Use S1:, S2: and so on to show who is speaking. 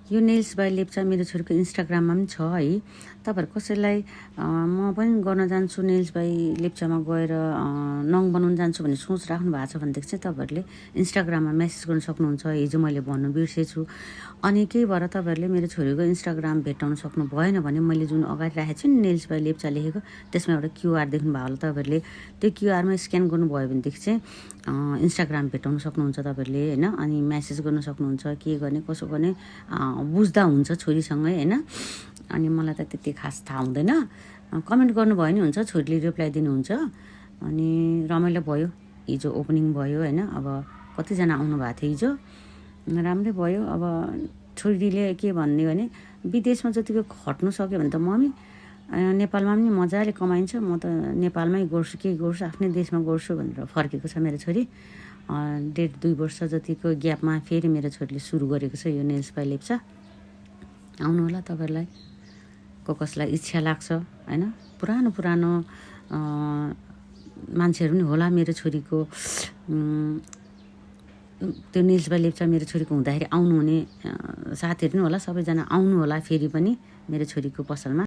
S1: यो nails by Lepcha मेरो छोरीको इन्स्टाग्राममा पनि छ है। तपाईँहरू कसैलाई म पनि गर्न जान्छु नेल्स बाई लेप्चामा गएर नङ बनाउन जान्छु भन्ने सोच राख्नु भएको छ भनेदेखि चाहिँ तपाईँहरूले इन्स्टाग्राममा मेसेज गर्न सक्नुहुन्छ। हिजो मैले भन्नु बिर्सेछु। अनि केही भएर तपाईँहरूले मेरो छोरीको इन्स्टाग्राम भेटाउन सक्नु भएन भने मैले जुन अगाडि राखेको छु नि नेल्स बाई लेप्चा लेखेको, त्यसमा एउटा क्युआर देख्नुभयो होला। तपाईँहरूले त्यो क्युआरमा स्क्यान गर्नुभयो भनेदेखि चाहिँ इन्स्टाग्राम भेटाउन सक्नुहुन्छ तपाईँहरूले होइन। अनि मेसेज गर्न सक्नुहुन्छ, के गर्ने कसो गर्ने बुझ्दा हुन्छ छोरीसँगै होइन। अनि मलाई त त्यति खास थाहा हुँदैन, कमेन्ट गर्नुभयो नि हुन्छ, छोरीले रिप्लाई दिनुहुन्छ। अनि रमाइलो भयो, हिजो ओपनिङ भयो होइन। अब कतिजना आउनुभएको थियो हिजो, राम्रै भयो। अब छोरीले के भन्ने भने विदेशमा जतिको खट्नु सक्यो भने त मम्मी नेपालमा पनि मजाले कमाइन्छ, म त नेपालमै गर्छु, के गर्छु आफ्नै देशमा गर्छु भनेर फर्केको छ मेरो छोरी। 1.5-2 वर्ष जतिको ग्यापमा फेरि मेरो छोरीले सुरु गरेको छ यो नेल्स बाई लेप्चा। आउनु होला तपाईँहरूलाई कसलाई इच्छा लाग्छ होइन। पुरानो मान्छेहरू पनि होला मेरो छोरीको त्यो नेल्स बाई लेप्चा मेरो छोरीको हुँदाखेरि आउनुहुने साथीहरू पनि होला। सबैजना आउनु होला फेरि पनि मेरो छोरीको पसलमा।